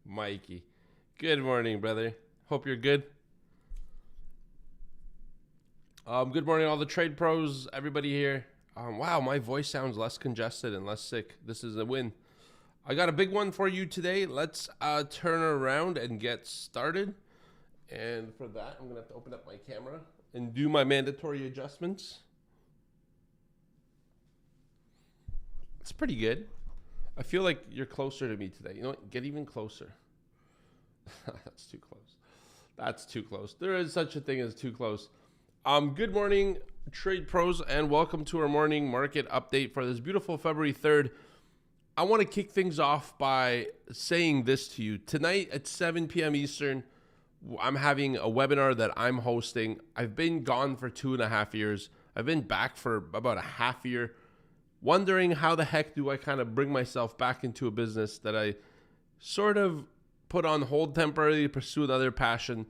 Mikey. Good morning, brother. Hope you're good. Good morning, all the trade pros, everybody here. Wow, my voice sounds less congested and less sick. This is a win. I got a big one for you today. Let's turn around and get started. And for that, I'm going to have to open up my camera and do my mandatory adjustments. It's pretty good. I feel like you're closer to me today. You know what? Get even closer. That's too close. That's too close. There is such a thing as too close. Good morning, trade pros, and welcome to our morning market update for this beautiful February 3rd. I want to kick things off by saying this to you. Tonight at 7 p.m. Eastern, I'm having a webinar that I'm hosting. I've been gone for 2.5 years. I've been back for about a half year, wondering how the heck do I kind of bring myself back into a business that I sort of put on hold temporarily to pursue another passion.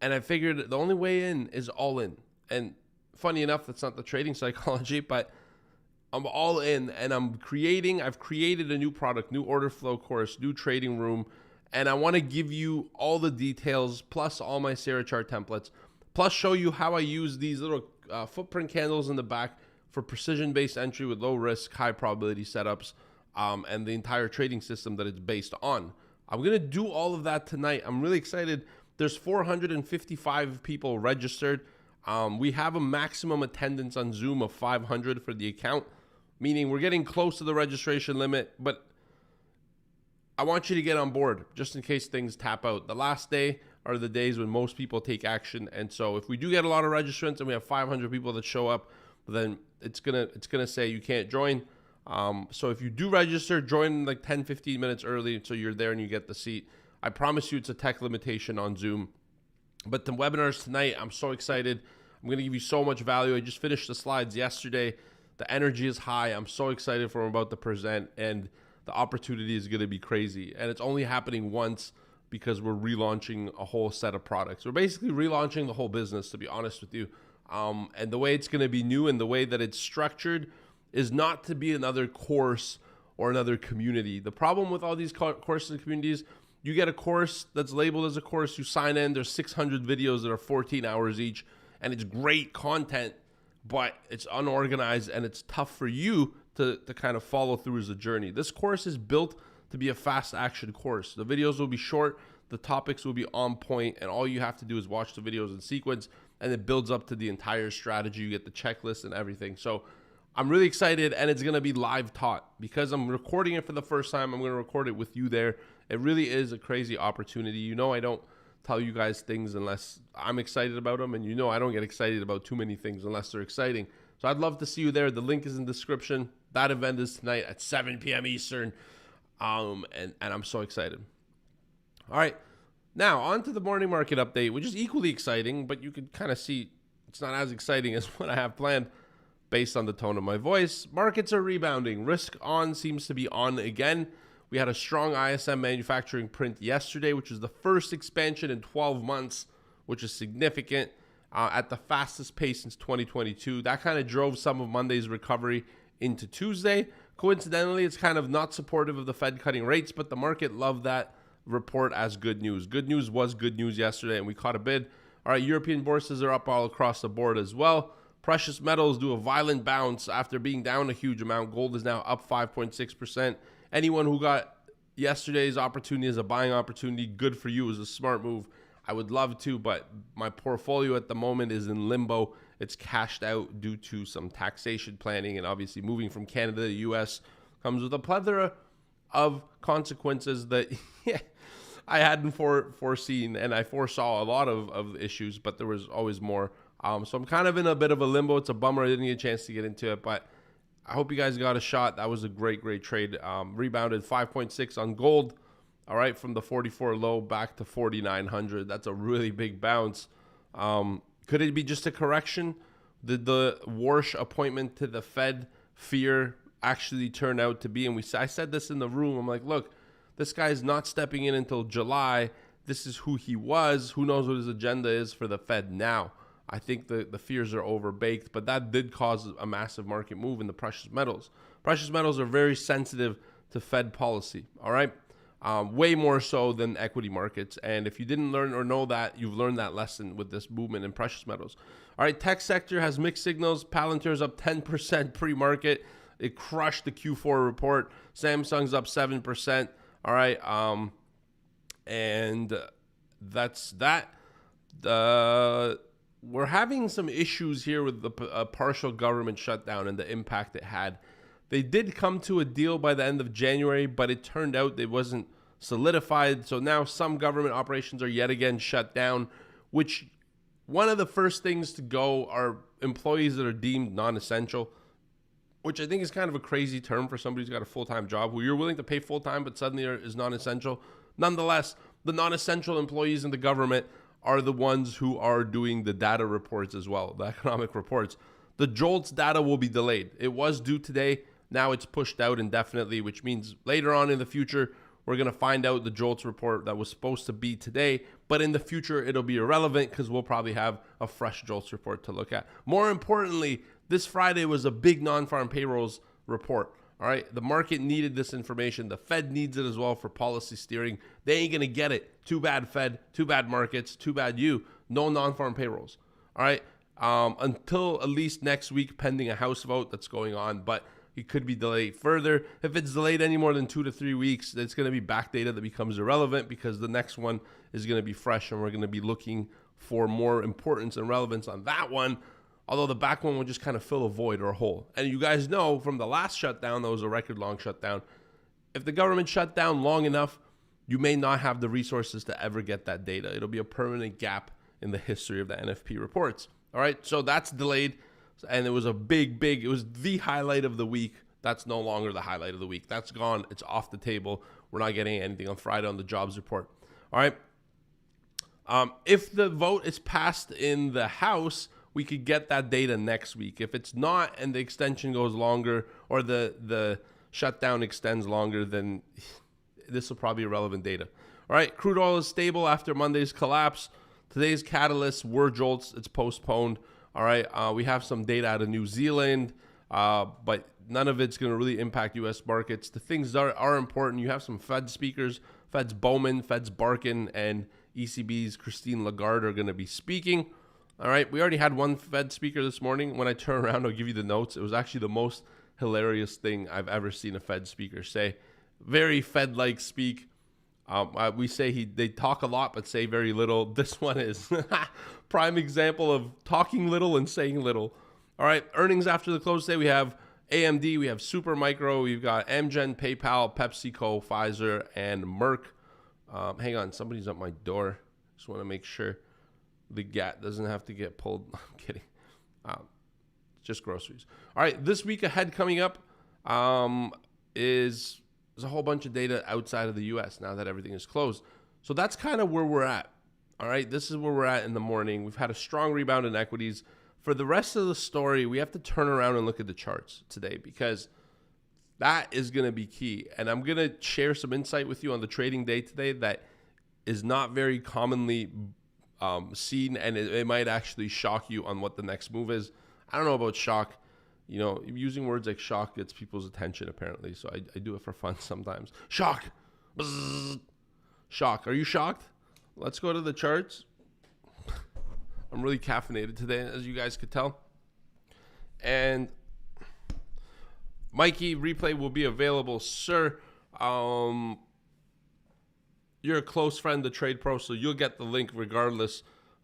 And I figured the only way in is all in. And funny enough, that's not the trading psychology, but I'm all in and I've created a new product, new order flow course, new trading room. And I want to give you all the details, plus all my Sarah chart templates, plus show you how I use these little footprint candles in the back for precision-based entry with low risk, high probability setups, and the entire trading system that it's based on. I'm going to do all of that tonight. I'm really excited. There's 455 people registered. We have a maximum attendance on Zoom of 500 for the account, meaning we're getting close to the registration limit, but I want you to get on board just in case things tap out. The last day are the days when most people take action. And so if we do get a lot of registrants and we have 500 people that show up, then it's gonna say you can't join. So if you do register, join like 10, 15 minutes early so you're there and you get the seat. I promise you it's a tech limitation on Zoom. But the webinars tonight, I'm so excited. I'm going to give you so much value. I just finished the slides yesterday. The energy is high. I'm so excited for what I'm about to present, and the opportunity is going to be crazy. And it's only happening once because we're relaunching a whole set of products. We're basically relaunching the whole business, to be honest with you. And the way it's going to be new and the way that it's structured is not to be another course or another community. The problem with all these courses and communities, you get a course that's labeled as a course, you sign in, there's 600 videos that are 14 hours each, and it's great content, but it's unorganized and it's tough for you to kind of follow through as a journey. This course is built to be a fast action course. The videos will be short, the topics will be on point, and all you have to do is watch the videos in sequence, and it builds up to the entire strategy. You get the checklist and everything. So I'm really excited, and it's going to be live taught. Because I'm recording it for the first time, I'm going to record it with you there. It really is a crazy opportunity. You know I don't tell you guys things unless I'm excited about them, and you know I don't get excited about too many things unless they're exciting. So I'd love to see you there. The link is in the description. That event is tonight at 7 p.m. Eastern, and I'm so excited. All right, now on to the morning market update, which is equally exciting, but you can kind of see it's not as exciting as what I have planned. Based on the tone of my voice, markets are rebounding. Risk on seems to be on again. We had a strong ISM manufacturing print yesterday, which is the first expansion in 12 months, which is significant, at the fastest pace since 2022. That kind of drove some of Monday's recovery into Tuesday. Coincidentally, it's kind of not supportive of the Fed cutting rates, but the market loved that report as good news. Good news was good news yesterday, and we caught a bid. All right, European bourses are up all across the board as well. Precious metals do a violent bounce after being down a huge amount. Gold is now up 5.6%. Anyone who got yesterday's opportunity as a buying opportunity, good for you. It was a smart move. I would love to, but my portfolio at the moment is in limbo. It's cashed out due to some taxation planning, and obviously moving from Canada to the U.S. comes with a plethora of consequences that I hadn't foreseen, and I foresaw a lot of issues, but there was always more. So I'm kind of in a bit of a limbo. It's a bummer I didn't get a chance to get into it, but I hope you guys got a shot. That was a great trade. Rebounded 5.6 on gold. All right, from the 44 low back to 4,900. That's a really big bounce. Could it be just a correction? Did the Warsh appointment to the Fed fear actually turn out to be? And I said this in the room. I'm like, look, this guy's not stepping in until July. This is who he was. Who knows what his agenda is for the Fed now? I think the fears are overbaked, but that did cause a massive market move in the precious metals. Precious metals are very sensitive to Fed policy, all right? way more so than equity markets. And if you didn't learn or know that, you've learned that lesson with this movement in precious metals. All right, tech sector has mixed signals. Palantir's up 10% pre-market. It crushed the Q4 report. Samsung's up 7%. All right, and that's that. We're having some issues here with the partial government shutdown and the impact it had. They did come to a deal by the end of January, but it turned out it wasn't solidified. So now some government operations are yet again shut down, which one of the first things to go are employees that are deemed non-essential, which I think is kind of a crazy term for somebody who's got a full-time job who you're willing to pay full-time but suddenly is non-essential. Nonetheless, the non-essential employees in the government are the ones who are doing the data reports as well, the economic reports. The JOLTS data will be delayed. It was due today. Now it's pushed out indefinitely, which means later on in the future, we're going to find out the JOLTS report that was supposed to be today. But in the future, it'll be irrelevant because we'll probably have a fresh JOLTS report to look at. More importantly, this Friday was a big non-farm payrolls report. All right, the market needed this information. The Fed needs it as well for policy steering. They ain't going to get it. Too bad, Fed. Too bad, markets. Too bad, you. No non-farm payrolls. All right, until at least next week, pending a House vote that's going on. But it could be delayed further. If it's delayed any more than 2 to 3 weeks, it's going to be backdated that becomes irrelevant because the next one is going to be fresh and we're going to be looking for more importance and relevance on that one. Although the back one will just kind of fill a void or a hole. And you guys know from the last shutdown, that was a record long shutdown. If the government shut down long enough, you may not have the resources to ever get that data. It'll be a permanent gap in the history of the NFP reports. All right, so that's delayed. And it was a it was the highlight of the week. That's no longer the highlight of the week. That's gone. It's off the table. We're not getting anything on Friday on the jobs report. All right. If the vote is passed in the House, we could get that data next week. If it's not and the extension goes longer or the shutdown extends longer, then this will probably be relevant data. All right, crude oil is stable after Monday's collapse. Today's catalysts were JOLTS. It's postponed. All right, we have some data out of New Zealand, but none of it's going to really impact U.S. markets. The things that are important, you have some Fed speakers, Fed's Bowman, Fed's Barkin, and ECB's Christine Lagarde are going to be speaking. All right, we already had one Fed speaker this morning. When I turn around, I'll give you the notes. It was actually the most hilarious thing I've ever seen a Fed speaker say. Very Fed-like speak. We say they talk a lot but say very little. This one is prime example of talking little and saying little. All right, earnings after the close today. We have AMD, we have Supermicro, we've got Amgen, PayPal, PepsiCo, Pfizer, and Merck. Hang on, somebody's at my door. Just want to make sure the GAT doesn't have to get pulled. I'm kidding. Just groceries. All right, this week ahead coming up is there's a whole bunch of data outside of the U.S. now that everything is closed. So that's kind of where we're at. All right, this is where we're at in the morning. We've had a strong rebound in equities. For the rest of the story, we have to turn around and look at the charts today because that is going to be key. And I'm going to share some insight with you on the trading day today that is not very commonly seen, and it might actually shock you on what the next move is. I don't know about shock. You know, using words like shock gets people's attention apparently, so I do it for fun sometimes. Shock. Bzzz. Shock. Are you shocked? Let's go to the charts. I'm really caffeinated today, as you guys could tell. And Mikey, replay will be available, sir. You're a close friend to TradePro, so you'll get the link regardless.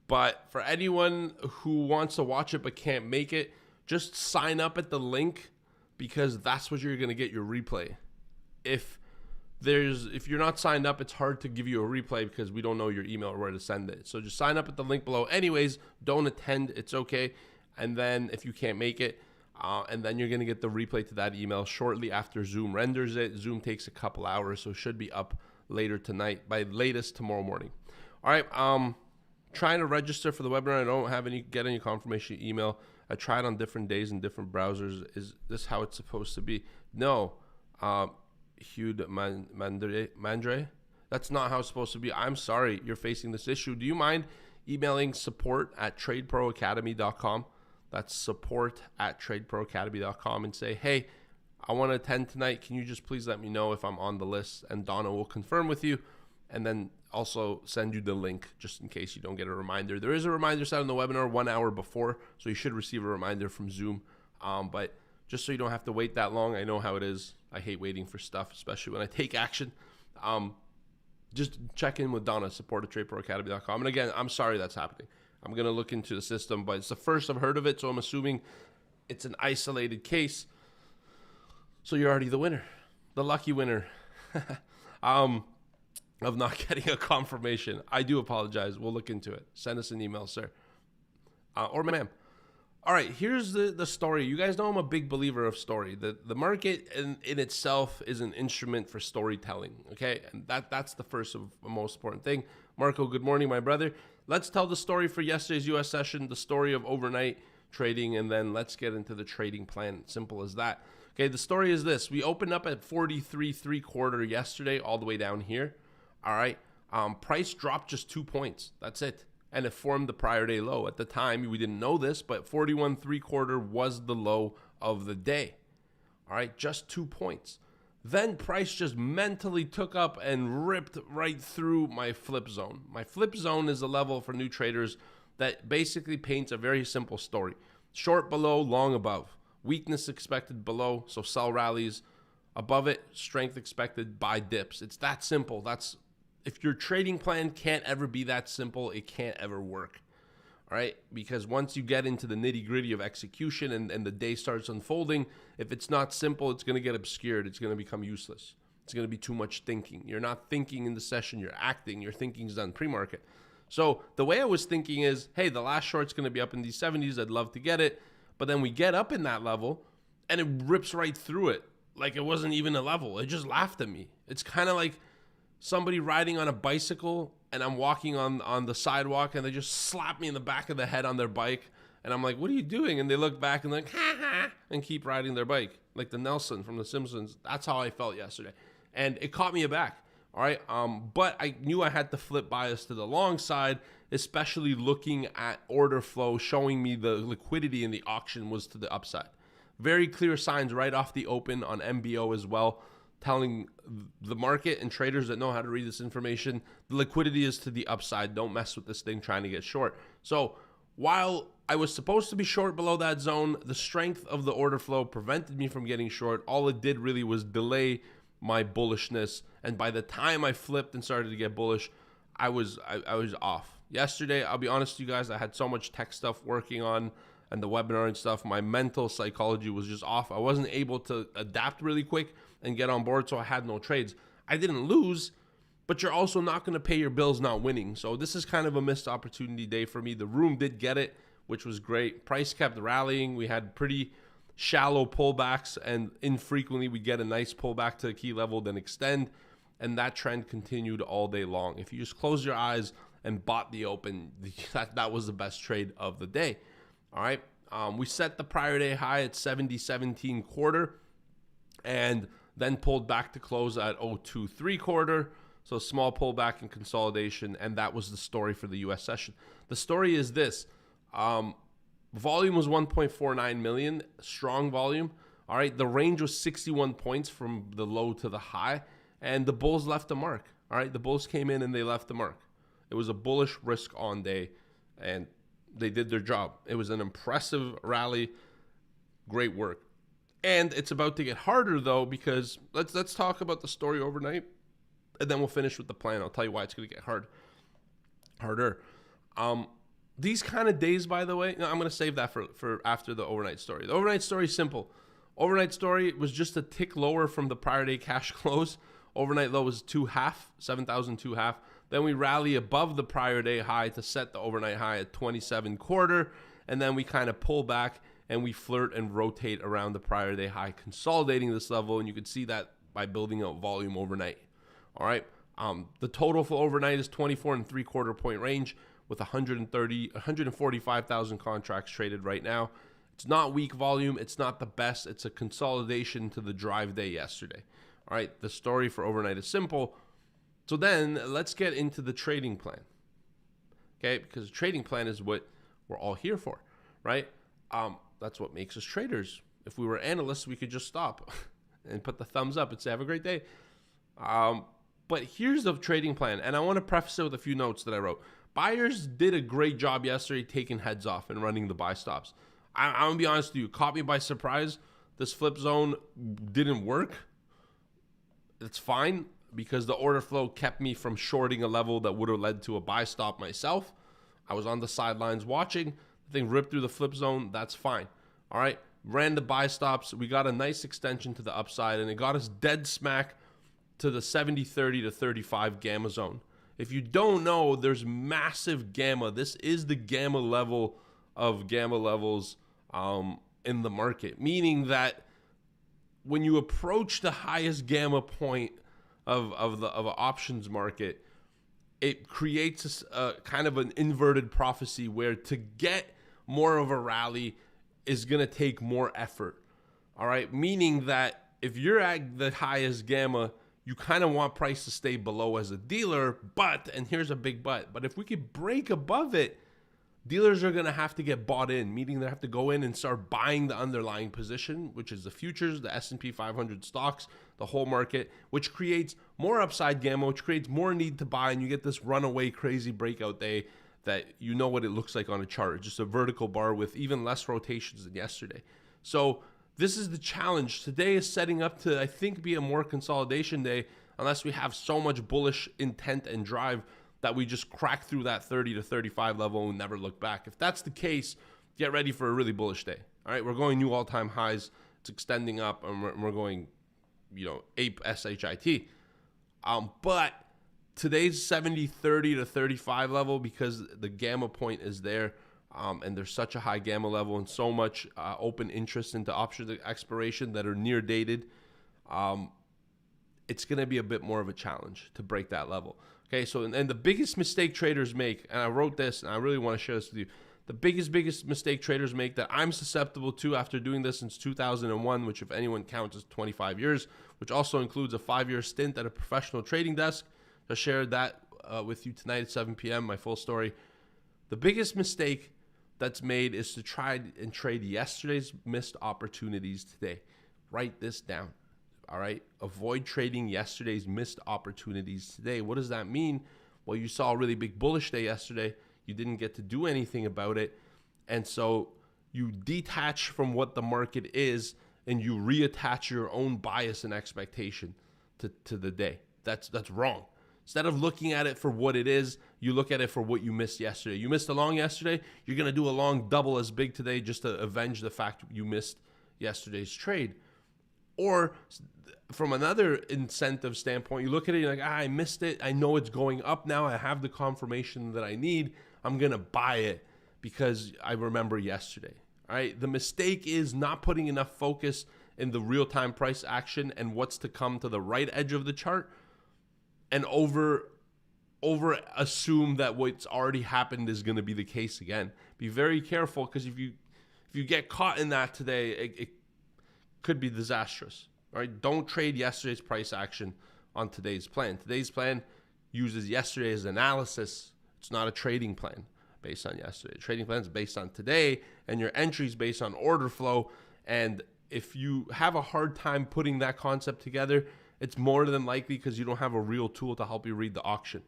But for anyone who wants to watch it but can't make it, just sign up at the link because that's what you're going to get your replay. If you're not signed up, it's hard to give you a replay because we don't know your email or where to send it. So just sign up at the link below. Anyways, don't attend. It's okay. And then if you can't make it, and then you're going to get the replay to that email shortly after Zoom renders it. Zoom takes a couple hours, so it should be up later tonight, by latest tomorrow morning. All right, trying to register for the webinar. I don't get any confirmation email. I tried on different days and different browsers. Is this how it's supposed to be? No. Hugh Mandre. That's not how it's supposed to be. I'm sorry you're facing this issue. Do you mind emailing support@tradeproacademy.com? That's support@tradeproacademy.com and say, hey, I want to attend tonight. Can you just please let me know if I'm on the list? And Donna will confirm with you, and then also send you the link just in case you don't get a reminder. There is a reminder set on the webinar 1 hour before, so you should receive a reminder from Zoom. But just so you don't have to wait that long, I know how it is. I hate waiting for stuff, especially when I take action. Just check in with Donna, support@TradeProAcademy.com. And again, I'm sorry that's happening. I'm going to look into the system, but it's the first I've heard of it, so I'm assuming it's an isolated case. So you're already the winner, the lucky winner of not getting a confirmation. I do apologize. We'll look into it. Send us an email, sir. Or ma'am. All right, here's the story. You guys know I'm a big believer of story. The market in itself is an instrument for storytelling, okay? And that's the first of the most important thing. Marco, good morning, my brother. Let's tell the story for yesterday's U.S. session, the story of overnight trading, and then let's get into the trading plan. Simple as that. Okay, the story is this. We opened up at 43.75 yesterday all the way down here. All right, price dropped just 2 points. That's it. And it formed the prior day low. At the time, we didn't know this, but 41.75 was the low of the day. All right, just 2 points. Then price just mentally took up and ripped right through my flip zone. My flip zone is a level for new traders that basically paints a very simple story. Short below, long above. Weakness expected below, so sell rallies. Above it, strength expected, buy dips. It's that simple. If your trading plan can't ever be that simple, it can't ever work. All right? Because once you get into the nitty-gritty of execution and the day starts unfolding, if it's not simple, it's going to get obscured. It's going to become useless. It's going to be too much thinking. You're not thinking in the session. You're acting. Your thinking's done pre-market. So the way I was thinking is, hey, the last short's going to be up in these 70s. I'd love to get it. But then we get up in that level, and it rips right through it like it wasn't even a level. It just laughed at me. It's kind of like somebody riding on a bicycle, and I'm walking on the sidewalk, and they just slap me in the back of the head on their bike. And I'm like, what are you doing? And they look back and they're like, ha ha, and keep riding their bike. Like the Nelson from The Simpsons. That's how I felt yesterday. And it caught me aback. All right. But I knew I had to flip bias to the long side, especially looking at order flow, showing me the liquidity in the auction was to the upside. Very clear signs right off the open on MBO as well, telling the market and traders that know how to read this information, the liquidity is to the upside. Don't mess with this thing trying to get short. So while I was supposed to be short below that zone, the strength of the order flow prevented me from getting short. All it did really was delay my bullishness. And by the time I flipped and started to get bullish, I was off. Yesterday, I'll be honest with you guys, I had so much tech stuff working on and the webinar and stuff. My mental psychology was just off. I wasn't able to adapt really quick and get on board, so I had no trades. I didn't lose, but you're also not going to pay your bills not winning. So this is kind of a missed opportunity day for me. The room did get it, which was great. Price kept rallying. We had pretty shallow pullbacks, and infrequently we get a nice pullback to a key level, then extend, and that trend continued all day long. If you just close your eyes and bought the open, that was the best trade of the day. All right, we set the prior day high at 70.17 and then pulled back to close at 02.75. So small pullback and consolidation, and that was the story for the U.S. session. The story is this. Volume was 1.49 million, strong volume. All right, the range was 61 points from the low to the high, and the bulls left the mark. All right, the bulls came in and they left the mark. It was a bullish risk on day, and they did their job. It was an impressive rally. Great work. And it's about to get harder, though, because let's talk about the story overnight, and then we'll finish with the plan. I'll tell you why it's going to get harder. These kind of days, by the way, I'm going to save that for after the overnight story. The overnight story is simple. Overnight story was just a tick lower from the prior day cash close. Overnight low was 7,002.5. Then we rally above the prior day high to set the overnight high at 27.25. And then we kind of pull back and we flirt and rotate around the prior day high, consolidating this level. And you can see that by building out volume overnight. All right. The total for overnight is 24.75 point range with 145,000 contracts traded right now. It's not weak volume. It's not the best. It's a consolidation to the drive day yesterday. All right, the story for overnight is simple. So then let's get into the trading plan. Okay, because the trading plan is what we're all here for, right? That's what makes us traders. If we were analysts, we could just stop. and put the thumbs up and say, have a great day. But here's the trading plan. And I want to preface it with a few notes that I wrote. Buyers did a great job yesterday taking heads off and running the buy stops. I'm going to be honest with you. Caught me by surprise. This flip zone didn't work. It's fine because the order flow kept me from shorting a level that would have led to a buy stop myself. I was on the sidelines watching. The thing ripped through the flip zone. That's fine. All right. Ran the buy stops. We got a nice extension to the upside, and it got us dead smack to the 70, 30 to 35 gamma zone. If you don't know, there's massive gamma. This is the gamma level of gamma levels in the market, meaning that when you approach the highest gamma point of an options market, it creates a kind of an inverted prophecy where to get more of a rally is going to take more effort. All right, meaning that if you're at the highest gamma, you kind of want price to stay below as a dealer, but, and here's a big but if we could break above it, dealers are going to have to get bought in, meaning they have to go in and start buying the underlying position, which is the futures, the S&P 500 stocks, the whole market, which creates more upside gamma, which creates more need to buy, and you get this runaway crazy breakout day that you know what it looks like on a chart, just a vertical bar with even less rotations than yesterday. So this is the challenge. Today is setting up to, I think, be a more consolidation day unless we have so much bullish intent and drive that we just crack through that 30 to 35 level and never look back. If that's the case, get ready for a really bullish day. All right, we're going new all-time highs. It's extending up, and we're going, ape SHIT. But today's 70, 30 to 35 level, because the gamma point is there, and there's such a high gamma level and so much open interest into options expiration that are near dated, it's going to be a bit more of a challenge to break that level. Okay, so and the biggest mistake traders make, and I wrote this and I really want to share this with you, the biggest mistake traders make that I'm susceptible to after doing this since 2001, which if anyone counts is 25 years, which also includes a 5-year stint at a professional trading desk. I shared that with you tonight at 7 p.m., my full story. The biggest mistake that's made is to try and trade yesterday's missed opportunities today. Write this down. All right. Avoid trading yesterday's missed opportunities today. What does that mean? Well, you saw a really big bullish day yesterday. You didn't get to do anything about it. And so you detach from what the market is and you reattach your own bias and expectation to the day. That's wrong. Instead of looking at it for what it is, you look at it for what you missed yesterday. You missed a long yesterday. You're going to do a long double as big today just to avenge the fact you missed yesterday's trade. Or from another incentive standpoint, you look at it, you're like, I missed it. I know it's going up now. I have the confirmation that I need. I'm going to buy it because I remember yesterday. All right. The mistake is not putting enough focus in the real-time price action and what's to come to the right edge of the chart, and over assume that what's already happened is going to be the case again. Be very careful, because if you get caught in that today, it could be disastrous. All right, don't trade yesterday's price action on today's plan. Today's plan uses yesterday's analysis. It's not a trading plan based on yesterday. Trading plan is based on today, and your entries based on order flow. And if you have a hard time putting that concept together, it's more than likely because you don't have a real tool to help you read the auction.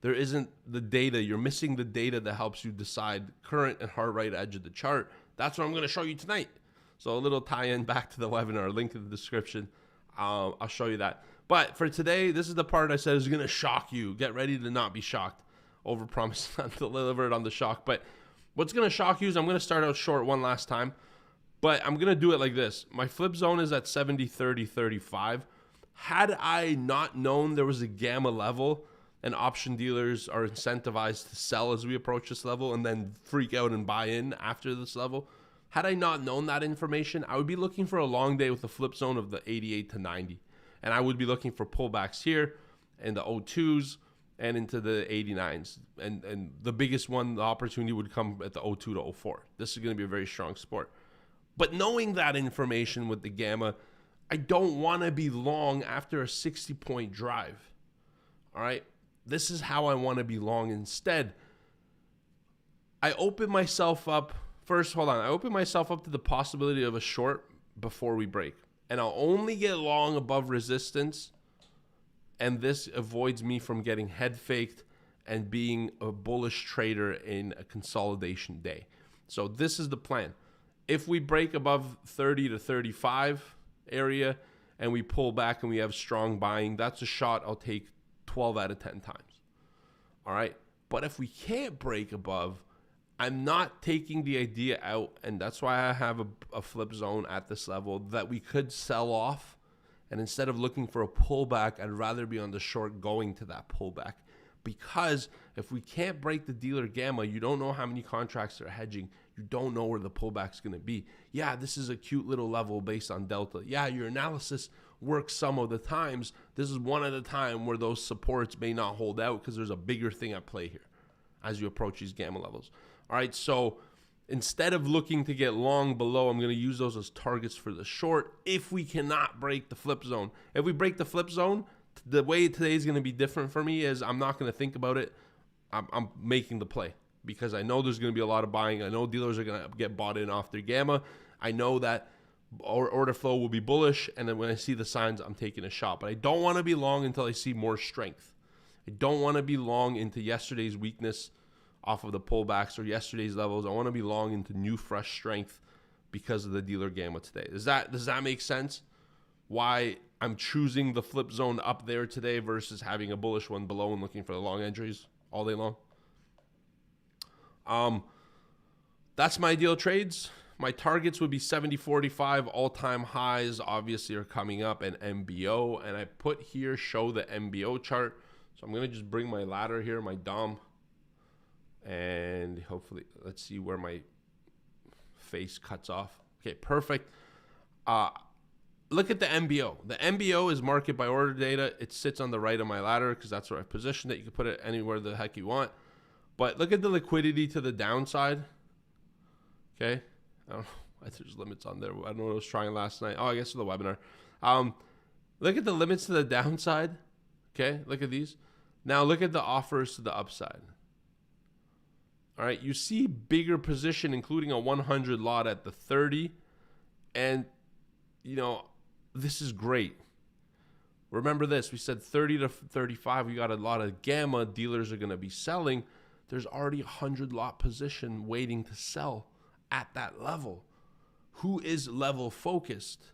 There isn't the data. You're missing the data that helps you decide current and hard right edge of the chart. That's what I'm going to show you tonight. So a little tie-in back to the webinar, link in the description. I'll show you that. But for today, this is the part I said is going to shock you. Get ready to not be shocked. Overpromised, not delivered on the shock. But what's going to shock you is I'm going to start out short one last time. But I'm going to do it like this. My flip zone is at 70, 30, 35. Had I not known there was a gamma level and option dealers are incentivized to sell as we approach this level and then freak out and buy in after this level, had I not known that information, I would be looking for a long day with a flip zone of the 88 to 90. And I would be looking for pullbacks here in the 02s and into the 89s. And the biggest one, the opportunity would come at the 02 to 04. This is going to be a very strong support. But knowing that information with the gamma, I don't want to be long after a 60-point drive. All right? This is how I want to be long instead. I open myself up. First, hold on. I open myself up to the possibility of a short before we break. and I'll only get long above resistance, and this avoids me from getting head faked and being a bullish trader in a consolidation day. So this is the plan. If we break above 30 to 35 area and we pull back and we have strong buying, that's a shot I'll take 12 out of 10 times. All right. But if we can't break above, I'm not taking the idea out, and that's why I have a flip zone at this level, that we could sell off. And instead of looking for a pullback, I'd rather be on the short going to that pullback. Because if we can't break the dealer gamma, you don't know how many contracts are hedging. You don't know where the pullback's going to be. Yeah, this is a cute little level based on delta. Yeah, your analysis works some of the times. This is one at a time where those supports may not hold out because there's a bigger thing at play here as you approach these gamma levels. All right, so instead of looking to get long below, I'm going to use those as targets for the short if we cannot break the flip zone. If we break the flip zone, the way today is going to be different for me is I'm not going to think about it. I'm making the play because I know there's going to be a lot of buying. I know dealers are going to get bought in off their gamma. I know that order flow will be bullish, and then when I see the signs, I'm taking a shot. But I don't want to be long until I see more strength. I don't want to be long into yesterday's weakness off of the pullbacks or yesterday's levels. I want to be long into new, fresh strength because of the dealer gamma today. Does that make sense? Why I'm choosing the flip zone up there today versus having a bullish one below and looking for the long entries all day long. That's my ideal trades. My targets would be 70.45. All-time highs obviously are coming up, and MBO. And I put here, show the MBO chart. So I'm going to just bring my ladder here, my DOM. And hopefully, let's see where my face cuts off. Okay, perfect. Look at the MBO. The MBO is market by order data. It sits on the right of my ladder because that's where I've positioned it. You can put it anywhere the heck you want. But look at the liquidity to the downside. Okay. I don't know why there's limits on there. I don't know what I was trying last night. Oh, I guess for the webinar. Look at the limits to the downside. Okay. Look at these. Now look at the offers to the upside. All right. You see bigger position, including a 100 lot at the 30. And, you know, this is great. Remember this. We said 30 to 35. We got a lot of gamma. Dealers are going to be selling. There's already a 100 lot position waiting to sell at that level. Who is level focused?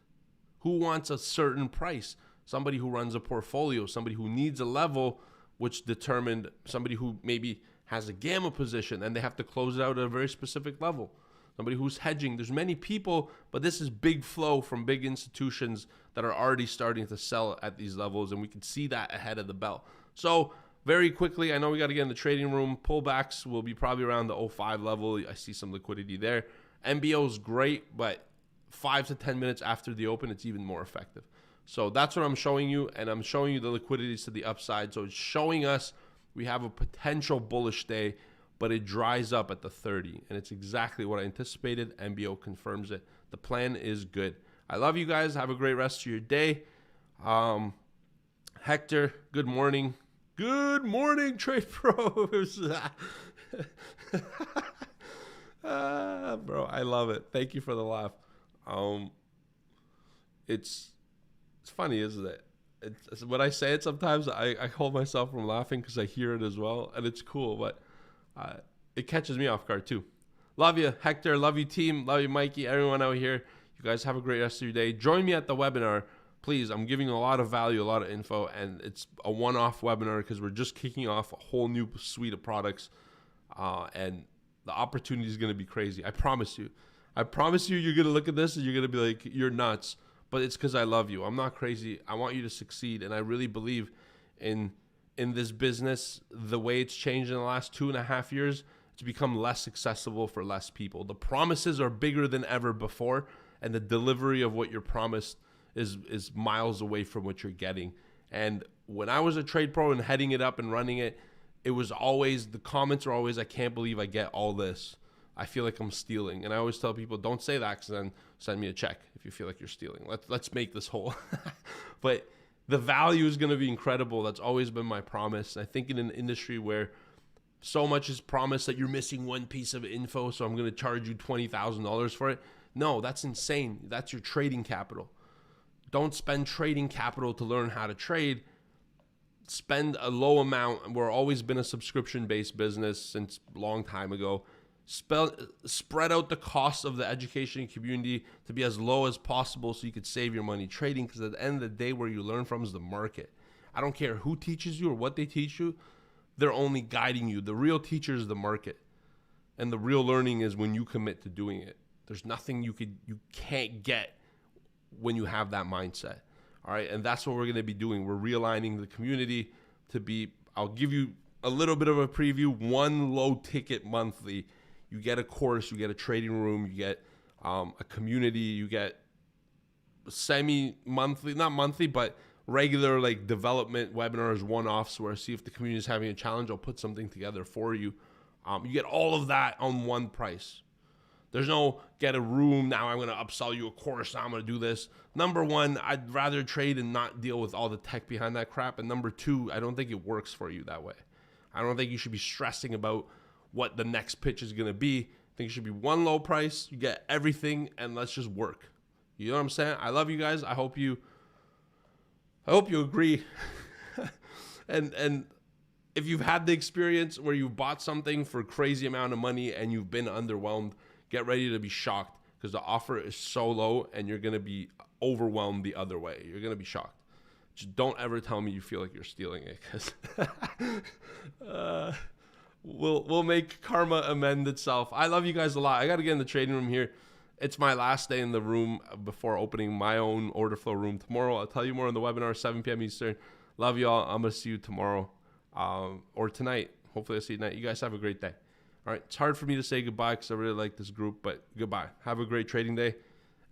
Who wants a certain price? Somebody who runs a portfolio, somebody who needs a level which determined, somebody who maybe has a gamma position and they have to close it out at a very specific level. Somebody who's hedging. There's many people, but this is big flow from big institutions that are already starting to sell at these levels, and we can see that ahead of the bell. So very quickly, I know we got to get in the trading room. Pullbacks will be probably around the 05 level. I see some liquidity there. MBO is great, but 5 to 10 minutes after the open, it's even more effective. So that's what I'm showing you, and I'm showing you the liquidities to the upside. So it's showing us we have a potential bullish day, but it dries up at the 30, and it's exactly what I anticipated. MBO confirms it. The plan is good. I love you guys. Have a great rest of your day. Hector, good morning. Good morning, Trade Pros. Bro, I love it. Thank you for the laugh. It's funny, isn't it? It's when I say it sometimes, I hold myself from laughing because I hear it as well, and it's cool, but it catches me off guard too. Love you, Hector. Love you, team. Love you, Mikey. Everyone out here. You guys have a great rest of your day. Join me at the webinar. Please, I'm giving you a lot of value, a lot of info, and it's a one-off webinar because we're just kicking off a whole new suite of products, and the opportunity is going to be crazy. I promise you. I promise you, you're going to look at this and you're going to be like, you're nuts, but it's because I love you. I'm not crazy. I want you to succeed, and I really believe in this business. The way it's changed in the last 2.5 years, it's become less accessible for less people. The promises are bigger than ever before, and the delivery of what you're promised is miles away from what you're getting. And when I was a trade pro and heading it up and running it, it was always, the comments are always, I can't believe I get all this. I feel like I'm stealing. And I always tell people, don't say that, because then send me a check if you feel like you're stealing. Let's make this whole. But the value is going to be incredible. That's always been my promise. I think in an industry where so much is promised that you're missing one piece of info, so I'm going to charge you $20,000 for it. No, that's insane. That's your trading capital. Don't spend trading capital to learn how to trade. Spend a low amount. We're always been a subscription-based business since a long time ago. Spread out the cost of the education community to be as low as possible so you could save your money trading, because at the end of the day, where you learn from is the market. I don't care who teaches you or what they teach you. They're only guiding you. The real teacher is the market. And the real learning is when you commit to doing it. There's nothing you can't get when you have that mindset. All right, and that's what we're going to be doing. We're realigning the community to be, I'll give you a little bit of a preview, one low ticket monthly. You get a course, you get a trading room, you get a community, you get semi-monthly, not monthly, but regular like development webinars, one-offs, where I see if the community is having a challenge, I'll put something together for you. You get all of that on one price. There's no get a room, now I'm going to upsell you a course, now I'm going to do this. Number one, I'd rather trade and not deal with all the tech behind that crap. And number two, I don't think it works for you that way. I don't think you should be stressing about what the next pitch is going to be. I think it should be one low price, you get everything, and let's just work. You know what I'm saying? I love you guys. I hope you agree. and if you've had the experience where you bought something for a crazy amount of money and you've been underwhelmed, get ready to be shocked, because the offer is so low and you're going to be overwhelmed the other way. You're going to be shocked. Just don't ever tell me you feel like you're stealing it, because we'll make karma amend itself. I love you guys a lot. I got to get in the trading room here. It's my last day in the room before opening my own order flow room tomorrow. I'll tell you more on the webinar, 7 p.m. Eastern. Love you all. I'm going to see you tomorrow or tonight. Hopefully I'll see you tonight. You guys have a great day. All right. It's hard for me to say goodbye because I really like this group, but goodbye. Have a great trading day.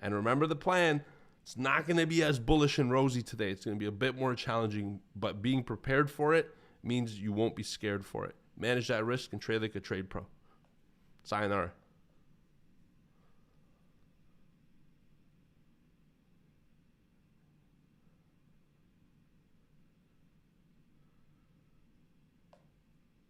And remember the plan. It's not going to be as bullish and rosy today. It's going to be a bit more challenging, but being prepared for it means you won't be scared for it. Manage that risk and trade like a trade pro. Sayonara.